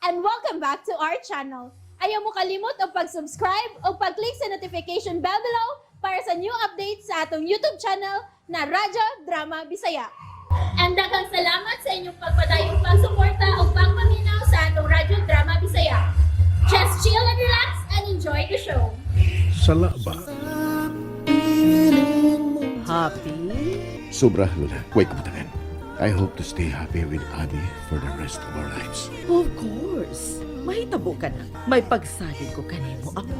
and welcome back to our channel. Ayaw mo kalimot o pag-subscribe o pag-click sa notification bell below para sa new updates sa atong YouTube channel na Radyo Drama Bisaya. And daghang salamat sa inyong pagpadayong pagsuporta o pagpaminaw sa atong Radyo Drama Bisaya. Just chill and relax and enjoy the show. Sala ba? Happy? Sobra, Lola. Huwag kumatagan. I hope to stay happy with Abby for the rest of our lives. Of course. Mahitabo ka na. May pagsalig ko kanimo ako.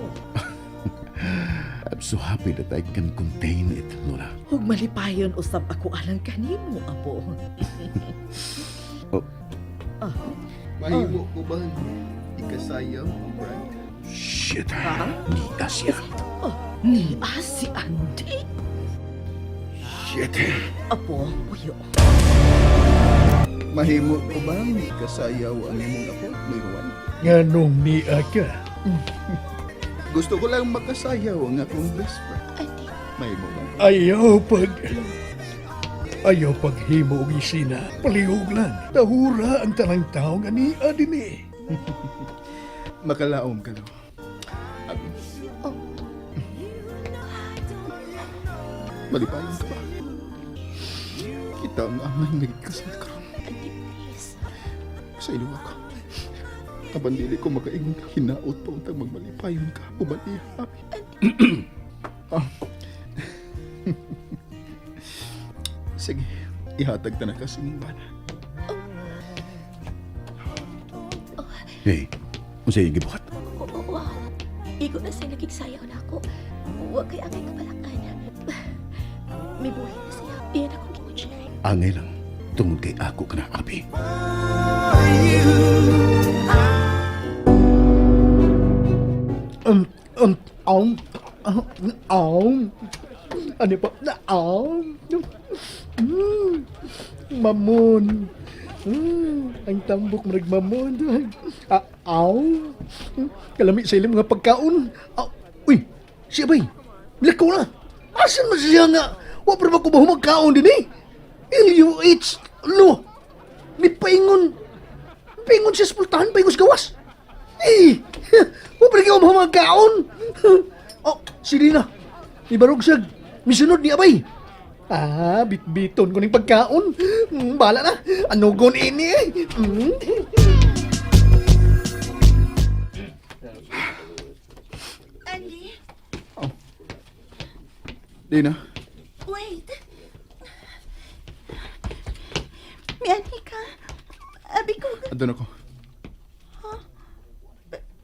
I'm so happy that I can contain it, Lola. Huwag malipayon usab ako alang kanimo, apo. Oh, Mahimo ko ba ikasayang ang brand? shit. Ha? Ni Asya. Oh, ni si Andy. Shit. Apo, puyo. Mahimo ko ba ikasayaw ang imong apo, Mayroon? Nganong ni ka? Gusto ko lang makasayaw ang akong best friend. Mahimo ba? Ayaw paghimo og isina. Palihog lang. Tahura ang talang tao nga ni adini. Makalaom ka daw. Abi. Malipayon ka ba? Kita ang amay nagkasal ka. Sa ilo ako. Kabandili ko makaingon hinaot pa untang magmalipayon ka. Ubaliya, Abi. Ah. Sige, ihatag ta na kasi mong bana. Hey, unsay yung gibuhat? Oo, igo na siya nagigsayaw na ako. Huwag kay angay kapalakan. May buhay na siya. Iyan akong kimutsi. Angay lang. Tungod kay ako ka na, Abby. Ano pa? Mamon. Ang tambok mo nagmamon. Kalami sa ilang mga pagkaon. Uy, siya ba'y? Lako na. Asan mo siya nga? Wa pa ba ko ba humagkaon din eh? LUH. Lo. May paingon. Paingon siya sa pultahan. Paingon sa gawas. Eh. Wa pa rin ako humagkaon. Sige na. Ibarog siya. Misunod ni Abay. Bitbiton ko ng pagkaon. Bahala na. Ano gon ini eh. Andy, Dina, wait. May Andy ka. Abi ko. andun ako.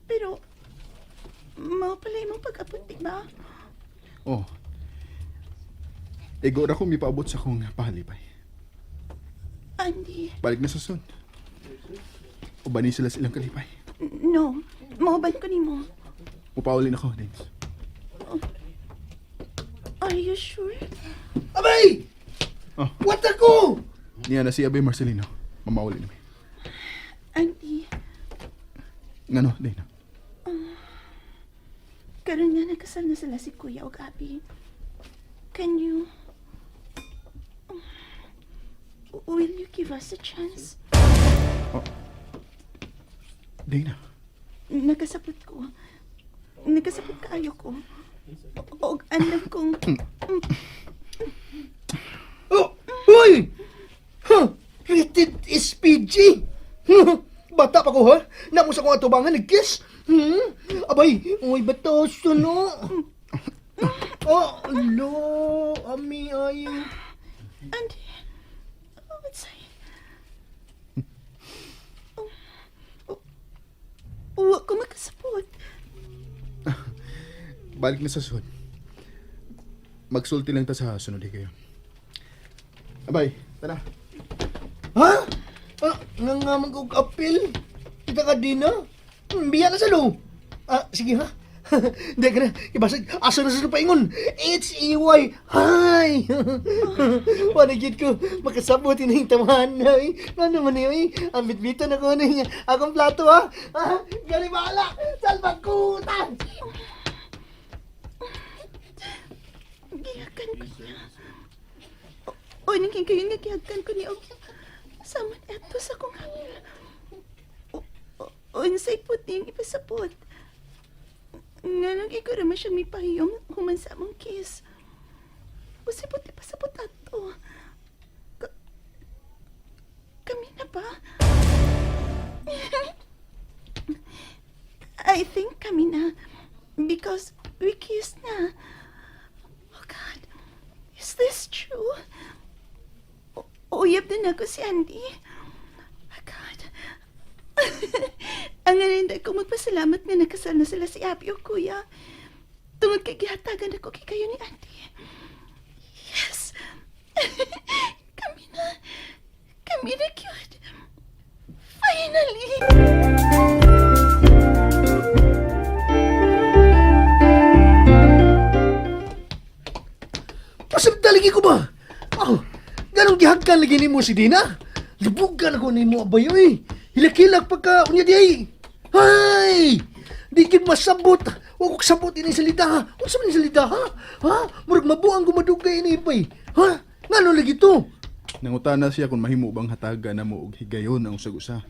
Pero, mau pala yung pag-abot, di ba? Oh. Igor ako mipaabot sa kong pahalipay. Andy, Balik na sa son. Ubani sila silang kalipay. no. Mauban ko ni mo. Upaulin ako, Dins. Are you sure? Abay! Oh. What ako? Niya na si Abe Marcelino. Mamaulin namin. Andy, Ngano, Dina? karon nga nagkasal na sila si Kuya o Abi. Can you... Will you give us a chance? Dina. Nagkasapot ko. Nagkasapot kaayo ko. O alam kong... Hoy! Rated SPG! Bata pa ko ha? Namo sa kong atubangan nag-kiss? Abay, uy batos no? Lo, ami ay. Andy, what's I... Huwag ko magkasapot. Balik na sa son. Magsulti lang ta sa sunod kayo. Abay, tara. Ha? Nga mag-apil? Kita ka din na? Biya na sa lo. Sige ha? Hindi ka na, ibasag, asa na sa paingon. H-E-Y, hi! Panagit ko, makasabot na yung tamahan na eh. Ano naman eh, ang bitbitan ako na yung akong plato ha. Gali bahala, salbakutan! Giyakan ko niya. O, naging kayo nga giyakan ko niya. Saman eto sa kong hangin. unsay puting ipasapot. Nga nang ikaw naman siyang mipahiyong human sa among kiss. Usipot ipasapot ato. Kami na ba? I think kami na. Because we kissed na. Oh God, is this true? Uyab din ako si Andy. Oh God. Ang narinda ko magpasalamat nga nakasal na sila si Abby o Kuya. Tungod kay gihatagan ako kay kayo ni Andy. Yes. Kami na. Kami na cute. Finally. Pasamtaligi ko ba? Oh, ganong gihagkan lagi ni mo si Dina? Libugan ako ni mo abay, oy. Hilak-hilak pagka unya di. Hay! Di gid masabot. Huwag ko sabot ini salita ha. Huwag sa man salita ha? Ha? Murag mabuang gumadugay ini pay. Ha? Ngano lagi to? Nangutana siya kung mahimo bang hataga na mo og higayon ang usag-usa.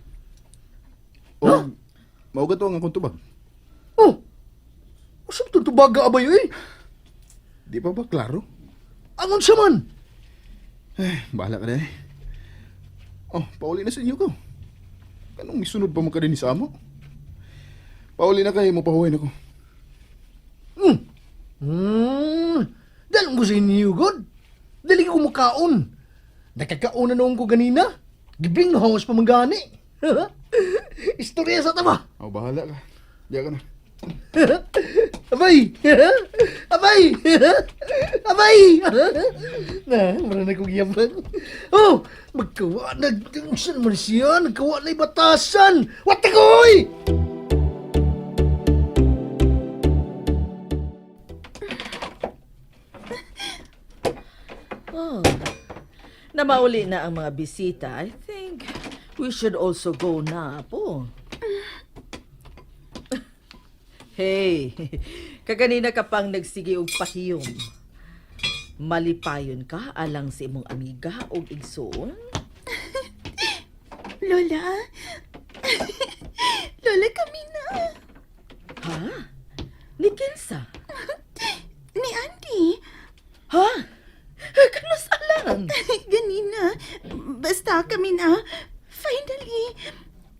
O, Ha? mauga to ang akong tubag. Oh! Asam to tubaga abay, oy? Di pa ba klaro? Angon sa man? Bahala ka na eh. Oh, pauli na sa inyo ko. Kanong misunod pa mo ka din sa amo? Pauli na kayo mo pahuwain ako. Dalong ko sa inyo, God. Dali ko makaon. Nakakauna noong ko ganina. Gibing hangos pa manggani. Istorya sa tama. Oh, bahala ka. Diya ka na. Abay! Abay! Abay! Na, marana kong yaman. Oh! Magkawa na, saan man siya? Nagkawa na batasan! Watakoy! Oh, na mauli na ang mga bisita, I think we should also go na po. Hey, kaganina ka pang nagsige og pahiyom. Malipayon ka alang sa imong amiga og igsoon? Lola? Lola, kami na. Ha? Ni Kinsa? Ni Andy. Ha? Kanus alang? Ganina. Basta kami na. Finally.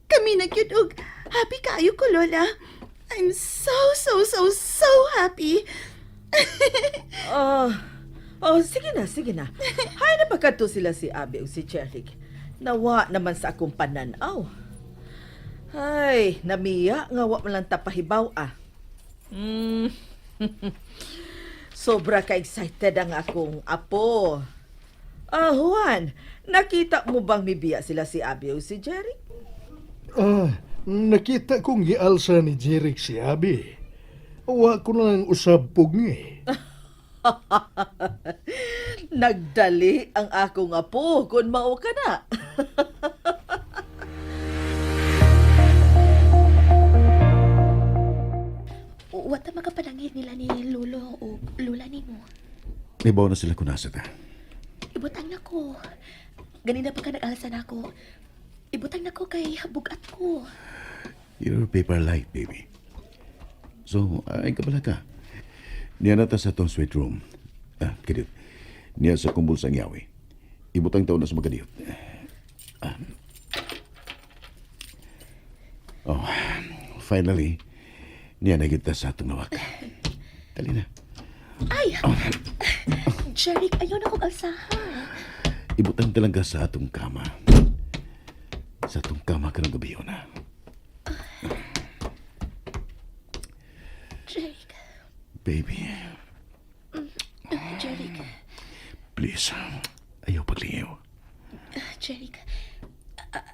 Kami na cute og happy kayo ko, Lola. I'm so happy. Sige na. Hay na pagkanto sila si Abby o si Jeric. Nawa naman sa akong pananaw. Ay, namiya nga wa man lang tapahibaw ah. Sobra ka-excited ang akong apo. Juan, nakita mo bang mibiya sila si Abby o si Jeric? Nakita kong gialsa ni Jeric si Abi. Awa ko lang usab pugi. Nagdali ang akong apo kung mao ka na. Wata makapanangit nila ni Lolo o Lola ni mo. Ibaw na sila kung nasa ta. Ibutang na ko. Ganina pa ka nag-alsa na ako. Ibutang na ko kay bugat ko. You're paper light, baby. So, ay kabala ka. Niya na ta sa tong sweet room. Kadit. Niya sa kumbul sa ngyawi. Ibutang taon na sa maganiyot. Finally, niya na kita sa atong nawak. Dali na. Ay! Jeric, ayaw na kong alsahan. Ibutang talaga sa atong kama. Sa atong kama ka ng gabi yun, ha? Jeric. Baby, Jeric. please. Ayaw pagliyaw. Jeric.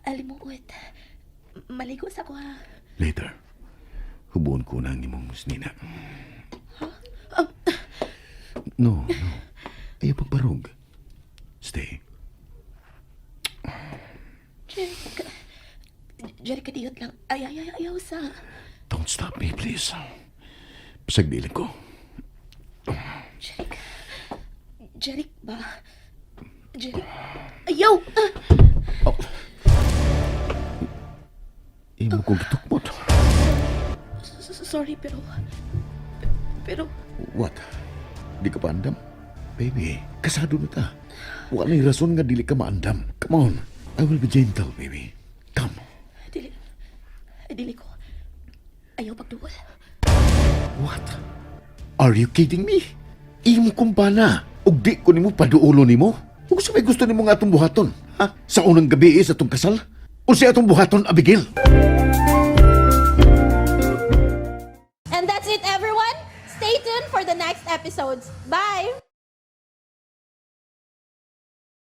Alimuot. Maligo sa ko ha. Later, hubuon ko na ang imong musnina. No. Ayaw pagbarog. Stay. Jeric. Jeric, kadiyot lang. Ayaw sa... Don't stop me, please. Pasagdilan ko. Jeric. Jeric ba? Jeric. Ayaw! Imo kong gitukmot. sorry, pero... What? Di ka pa andam? Baby, kasado na ta. Wala na rason nga dili ka maandam. Come on. I will be gentle, baby. Come. Dili ko. Ayaw pagduwal. What? Are you kidding me? Imo kumpana. Ug di ko nimo paduulo nimo. Ug sa may gusto nimo nga atong buhaton? Ha? Sa unang gabi sa atong kasal? O sa atong buhaton, Abigail? And that's it, everyone. Stay tuned for the next episodes. Bye!